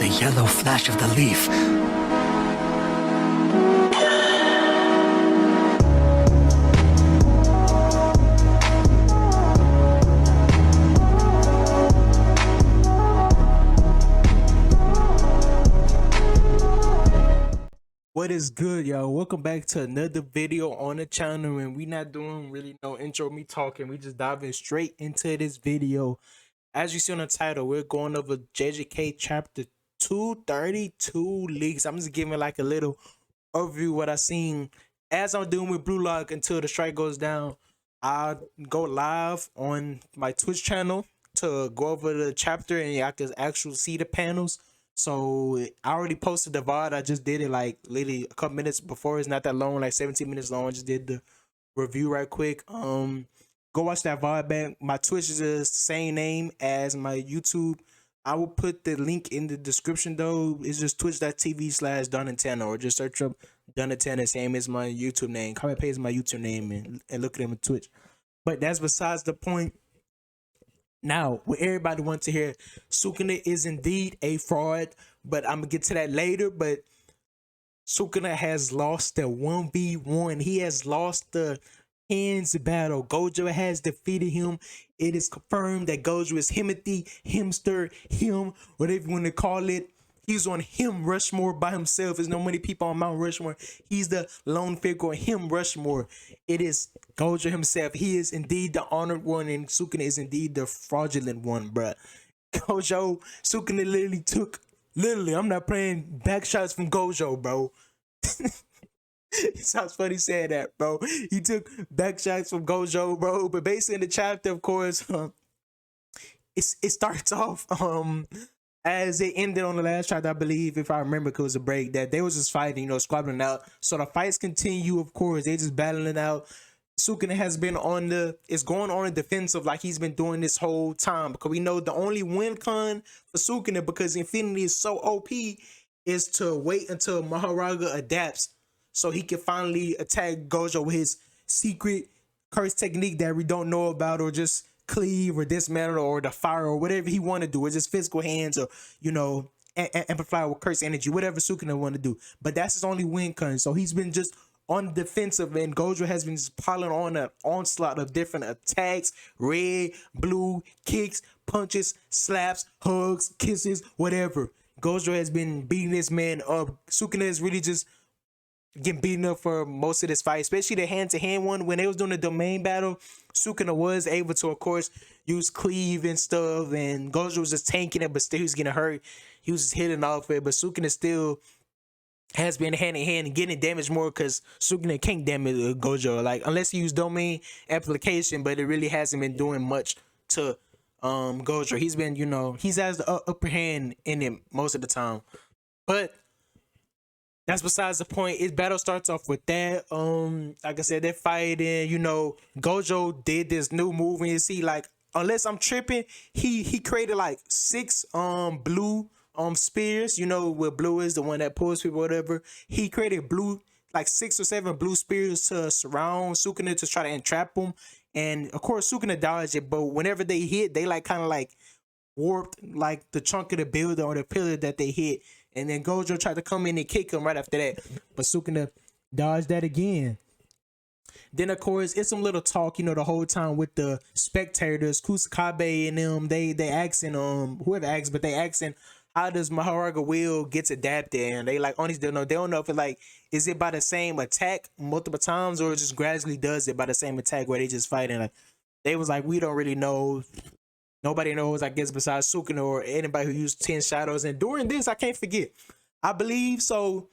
the yellow flash of the leaf. What is good, y'all? Welcome back to another video on the channel, and we not doing really no intro, me talking. We just diving straight into this video. As you see on the title, we're going over JJK Chapter 232 leaks. I'm just giving like a little overview what I seen as I'm doing with Blue Lock until the strike goes down. I'll go live on my Twitch channel to go over the chapter, and y'all can actually see the panels. So I already posted the VOD. I just did it like literally a couple minutes before. It's not that long, like 17 minutes long. I just did the review right quick. Go watch that VOD back. My Twitch is the same name as my YouTube. I will put the link in the description though. It's just twitch.tv/Donatana, or just search up Donatana, same as my YouTube name. Comment paste my YouTube name and look at them on Twitch. But that's besides the point. Now, what everybody wants to hear, Sukuna is indeed a fraud, but I'm going to get to that later. But Sukuna has lost the 1v1. He has lost the hands battle. Gojo has defeated him. It is confirmed that Gojo is Himothy, Himster, him, whatever you want to call it. He's on him Rushmore by himself. There's no many people on Mount Rushmore. He's the lone figure on him Rushmore. It is Gojo himself. He is indeed the honored one, and Sukuna is indeed the fraudulent one, bruh. Gojo, Sukuna literally took, I'm not playing, back shots from Gojo, bro. It sounds funny saying that, bro. He took back shots from Gojo, bro. But basically in the chapter, of course, it starts off, as it ended on the last chapter, I believe, if I remember, because it was a break, that they was just fighting, squabbling out. So the fights continue, of course. They just battling out. Sukuna has been going on the defensive like he's been doing this whole time. Because we know the only win con for Sukuna, because Infinity is so OP, is to wait until Maharaga adapts so he can finally attack Gojo with his secret curse technique that we don't know about, or just cleave or dismantle or the fire or whatever he want to do. It's just physical hands, or amplify with curse energy, whatever Sukuna want to do. But that's his only win con. So he's been just on the defensive, and Gojo has been just piling on an onslaught of different attacks: red, blue, kicks, punches, slaps, hugs, kisses, whatever. Gojo has been beating this man up. Sukuna is really just getting beaten up for most of this fight, especially the hand-to-hand one. When they was doing the domain battle, Sukuna was able to, of course, use cleave and stuff, and Gojo was just tanking it, but still he was getting hurt. He was just hitting off it, but Sukuna still has been hand-in-hand and getting damaged more, because Sukuna can't damage Gojo, like, unless he use domain application, but it really hasn't been doing much to Gojo. He's been, he's has the upper hand in him most of the time. But that's besides the point. His battle starts off with that. Like I said, they're fighting. Gojo did this new move, and you see, like, unless I'm tripping, he created like 6 blue spears. Where blue is the one that pulls people, whatever. He created blue, like 6 or 7 blue spears to surround Sukuna, to try to entrap him. And of course, Sukuna dodged it, but whenever they hit, they like kind of like warped like the chunk of the building or the pillar that they hit. And then Gojo tried to come in and kick him right after that, but Sukuna dodged that again. Then of course it's some little talk, the whole time with the spectators, Kusakabe and them. They asking whoever asks, but they asking, how does Maharaga will gets adapted? And they like honestly don't know if it like, is it by the same attack multiple times, or it just gradually does it by the same attack where they just fighting. Like, they was like, we don't really know. Nobody knows, I guess, besides Sukuna or anybody who used 10 shadows. And during this, I can't forget, I believe, so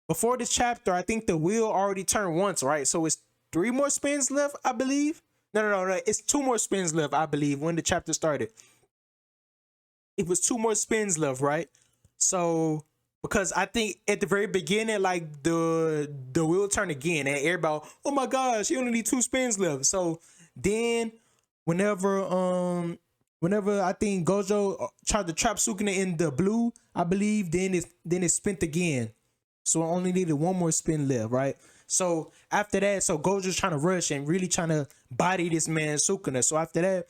before this chapter, I think the wheel already turned once, right? So it's 3 more spins left, I believe. No. It's 2 more spins left, I believe, when the chapter started. It was 2 more spins left, right? So, because I think at the very beginning, like, the wheel turned again, and everybody, oh my gosh, you only need 2 spins left. So then, whenever I think Gojo tried to trap Sukuna in the blue, I believe, then it's spent again. So I only needed 1 more spin left, right? So after that, so Gojo's trying to rush and really trying to body this man Sukuna. So after that,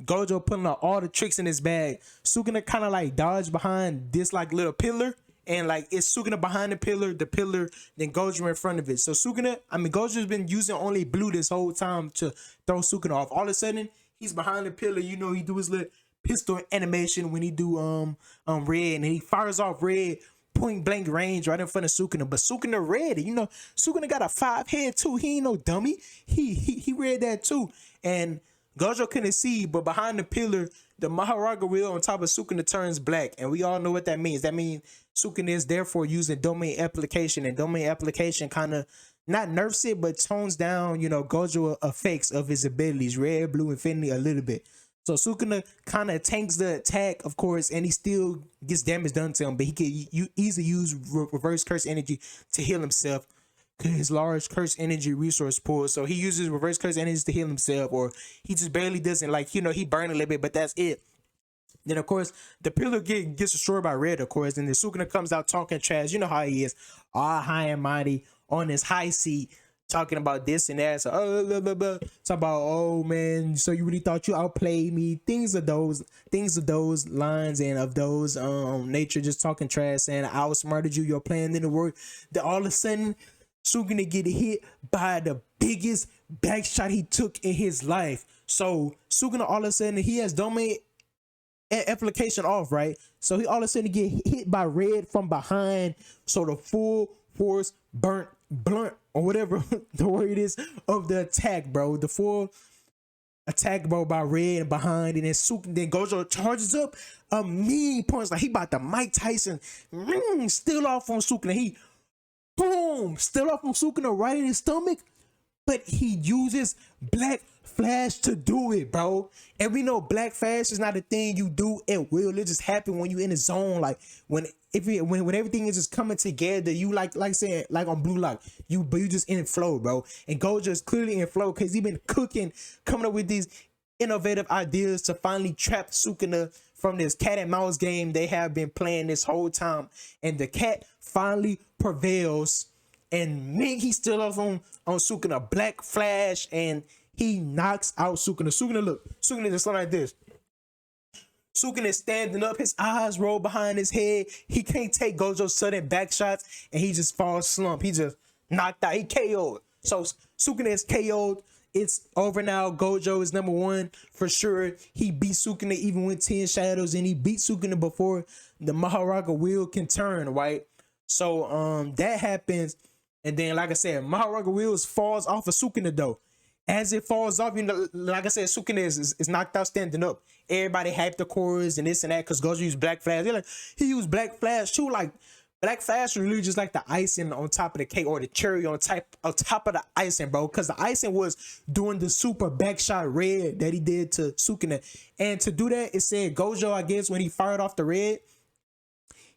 Gojo putting out all the tricks in his bag. Sukuna kind of like dodged behind this like little pillar, and like it's Sukuna behind the pillar, then Gojo in front of it. So Gojo's been using only blue this whole time to throw Sukuna off. All of a sudden, he's behind the pillar. You know, he do his little pistol animation when he do red, and he fires off red point blank range right in front of Sukuna. But Sukuna read it. You know, Sukuna got a 5 head too. He ain't no dummy. He read that too. And Gojo couldn't see, but behind the pillar, the Maharaga wheel on top of Sukuna turns black. And we all know what that means. That means Sukuna is therefore using domain application. And domain application kind of not nerfs it, but tones down, you know, Gojo effects of his abilities. Red, blue, infinity a little bit. So Sukuna kind of tanks the attack, of course, and he still gets damage done to him. But he can easily use reverse curse energy to heal himself. His large curse energy resource pool. So he uses reverse curse energy to heal himself, or he just barely doesn't, like, you know, he burned a little bit, but that's it. Then of course the pillar gets destroyed by red, of course, and then Sukuna comes out talking trash. You know how he is, all high and mighty on his high seat, talking about this and that. So blah, blah, blah. Talk about, oh man, so you really thought you outplayed me, things of those lines and of those nature, just talking trash, saying I outsmarted you, your plan didn't work. Then all of a sudden Sukuna get hit by the biggest back shot he took in his life. So Sukuna all of a sudden, he has domain application off, right? So he all of a sudden get hit by red from behind. So the full force blunt or whatever the word is of the attack, bro. The full attack, bro, by red and behind, and then Gojo charges up a mean punch like he about to Mike Tyson still off on Sukuna. He boom, still off on Sukuna right in his stomach, but he uses Black Flash to do it, bro. And we know Black Flash is not a thing you do at will. It just happen when you in the zone, like when everything is just coming together. You like saying like on Blue Lock, you just in flow, bro. And Gojo is clearly in flow because he been coming up with these innovative ideas to finally trap Sukuna from this cat and mouse game they have been playing this whole time. And the cat finally prevails, and he's still off on Sukuna. Black Flash, and he knocks out Sukuna. Sukuna just like this. Sukuna is standing up, his eyes roll behind his head. He can't take Gojo's sudden back shots, and he just falls slump. He just knocked out. He KO'd. So Sukuna is KO'd. It's over now. Gojo is number 1 for sure. He beat Sukuna even with 10 shadows, and he beat Sukuna before the Maharaga wheel can turn, right? So that happens, and then like I said, Maharaga wheels falls off of Sukuna though. As it falls off, you know, like I said, Sukuna is knocked out standing up. Everybody hyped the chorus and this and that because Gojo used Black Flash. They're like, he used Black Flash too. Like Black Flash was really just like the icing on top of the cake, or the cherry on top of the icing, bro. Because the icing was doing the super backshot red that he did to Sukuna. And to do that, it said Gojo, I guess, when he fired off the red,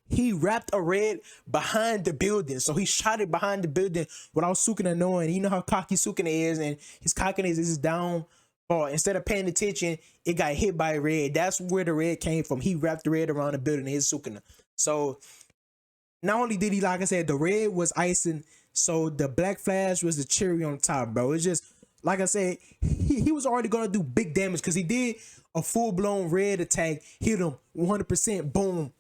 he wrapped a red behind the building. So he shot it behind the building without Sukuna knowing. You know how cocky Sukuna is, and his cockiness is down. Or instead of paying attention, it got hit by red. That's where the red came from. He wrapped the red around the building and hit Sukuna. So not only did he, like I said, the red was icing, so the Black Flash was the cherry on top, bro. It's just, like I said, he was already going to do big damage because he did a full-blown red attack, hit him 100%, boom,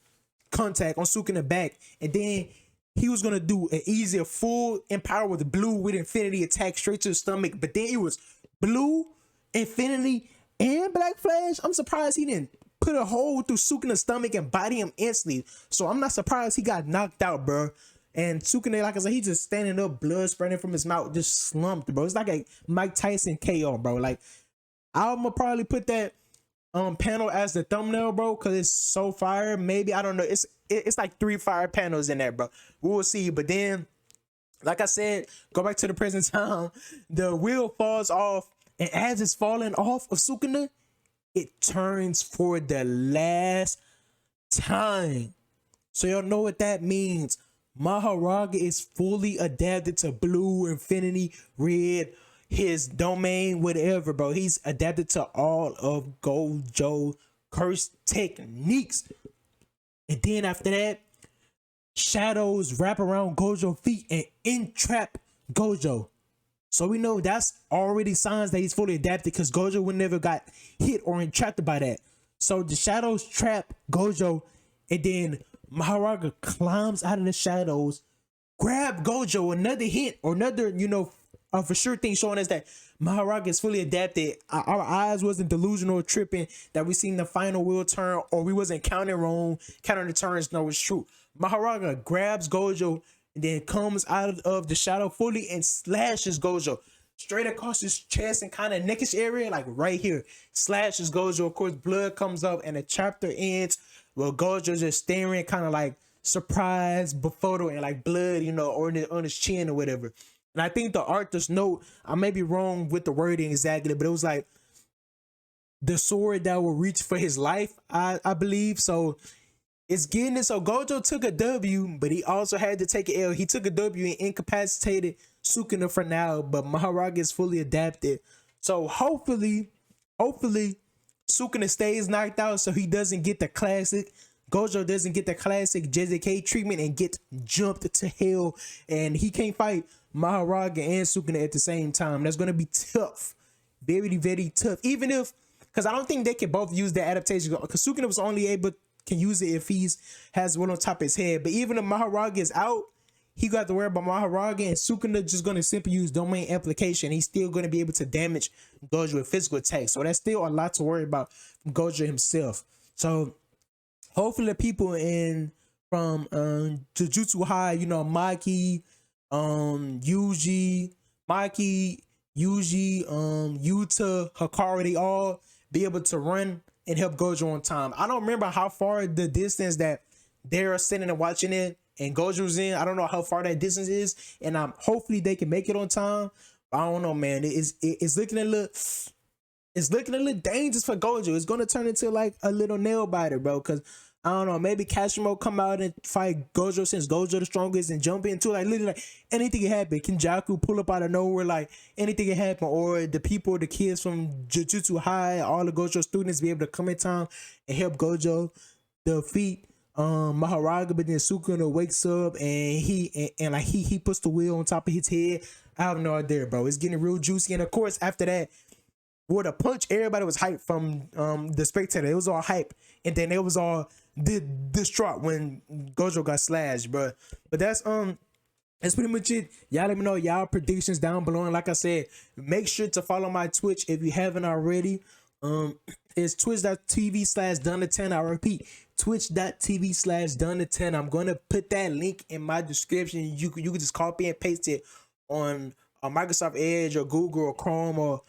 contact on Sukuna back, and then he was gonna do an easier full empower with blue with infinity attack straight to the stomach, but then it was blue, infinity, and Black Flash. I'm surprised he didn't put a hole through Sukuna's stomach and body him instantly. So I'm not surprised he got knocked out, bro. And Sukuna, like I said, he just standing up, blood spreading from his mouth, just slumped, bro. It's like a Mike Tyson KO, bro. Like, I'm gonna probably put that panel as the thumbnail, bro, because it's so fire. Maybe, I don't know, it's like 3 fire panels in there, bro. We will see. But then, like I said, go back to the present time, the wheel falls off, and as it's falling off of Sukuna, it turns for the last time. So y'all know what that means. Maharaga is fully adapted to blue, infinity, red, his domain, whatever, bro. He's adapted to all of Gojo curse techniques. And then after that, shadows wrap around Gojo feet and entrap Gojo. So we know that's already signs that he's fully adapted because Gojo would never got hit or entrapped by that. So the shadows trap Gojo, and then Maharaga climbs out of the shadows, grab Gojo. Another hint or another, for sure thing showing us that Maharaga is fully adapted. Our eyes wasn't delusional or tripping that we seen the final wheel turn, or we wasn't counting wrong, counting the turns. No, it's true. Maharaga grabs Gojo and then comes out of the shadow fully and slashes Gojo straight across his chest and kind of neckish area, like right here. Slashes Gojo. Of course, blood comes up and the chapter ends. Well, Gojo just staring, kind of like surprised, befuddled, and like blood, on his chin or whatever. And I think the artist note, I may be wrong with the wording exactly, but it was like the sword that will reach for his life, I believe. So it's getting it. So Gojo took a W, but he also had to take an L. He took a W and incapacitated Sukuna for now, but Maharaga is fully adapted. So hopefully Sukuna stays knocked out so he doesn't get the classic. Gojo doesn't get the classic JJK treatment and get jumped to hell, and he can't fight Maharaga and Sukuna at the same time. That's gonna be tough, very, very tough. Even if, because I don't think they can both use the adaptation. Because Sukuna was only able can use it if he's has one on top of his head. But even if Maharaga is out, he got to worry about Maharaga, and Sukuna just gonna simply use domain application. He's still gonna be able to damage Gojo with physical attacks. So that's still a lot to worry about from Gojo himself. So hopefully the people from Jujutsu High, Maki, Yuji, Yuta, Hikaru, they all be able to run and help Gojo on time. I don't remember how far the distance that they're sitting and watching it and Gojo's in. I don't know how far that distance is, and hopefully they can make it on time. I don't know, man. It's looking a little dangerous for Gojo. It's gonna turn into like a little nail biter, bro. Because I don't know, maybe Kashimo come out and fight Gojo since Gojo the strongest and jump into like literally like anything can happen. Kinjaku pull up out of nowhere, like anything can happen. Or the kids from Jujutsu High, all the Gojo students be able to come in time and help Gojo defeat Maharaga. But then Sukuna wakes up and he puts the wheel on top of his head. I have no idea, bro. It's getting real juicy. And of course, after that, with a punch, everybody was hyped from the spectator. It was all hype, and then it was all distraught when Gojo got slashed, bro. But that's pretty much it. Y'all let me know y'all predictions down below, and like I said, make sure to follow my Twitch if you haven't already. It's twitch.tv/Donna10. I repeat, twitch.tv/Donna10. I'm gonna put that link in my description. You can just copy and paste it on Microsoft Edge or Google or Chrome or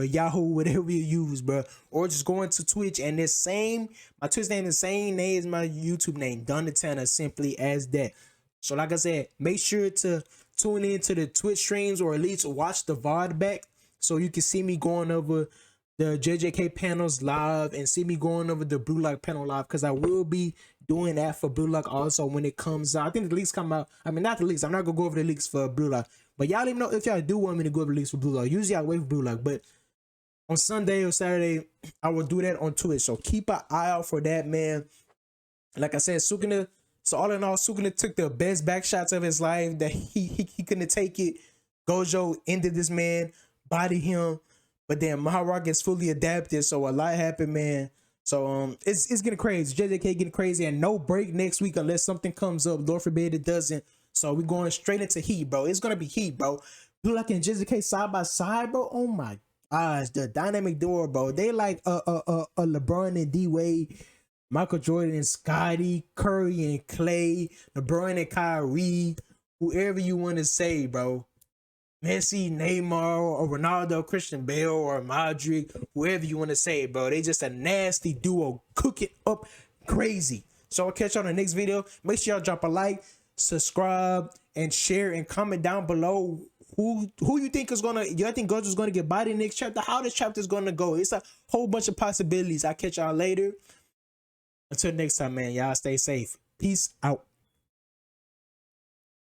Yahoo, whatever you use, bro. Or just go into Twitch and my Twitch name is the same name as my YouTube name, Donatana, simply as that. So like I said, make sure to tune into the Twitch streams or at least watch the VOD back so you can see me going over the JJK panels live and see me going over the Blue Lock panel live, because I will be doing that for Blue Lock also when it comes out. I think the leaks come out. I mean, not the leaks. I'm not gonna go over the leaks for Blue Lock, but y'all even know if y'all do want me to go over the leaks for Blue Lock. Usually I wait for Blue Lock, but on Sunday or Saturday I will do that on Twitch. So keep an eye out for that, man. Like I said, Sukuna. So all in all, Sukuna took the best back shots of his life that he couldn't take it. Gojo ended this man, bodied him. But then Maharaga is fully adapted, so a lot happened, man. So it's getting crazy. JJK getting crazy, and no break next week unless something comes up. Lord forbid it doesn't. So we're going straight into heat, bro. It's gonna be heat, bro. Blue Lock and JJK side by side, bro. Oh my gosh, the dynamic duo, bro. They like a LeBron and D Wade, Michael Jordan and Scotty, Curry and Clay, LeBron and Kyrie, whoever you want to say, bro. Messi, Neymar, or Ronaldo, Christian Bale, or Modric, whoever you want to say, bro. They just a nasty duo, cook it up crazy. So I'll catch you on the next video. Make sure y'all drop a like, subscribe, and share, and comment down below who you think is gonna. You think Gojo's gonna get bodied next chapter? How this chapter is gonna go? It's a whole bunch of possibilities. I'll catch y'all later. Until next time, man. Y'all stay safe. Peace out.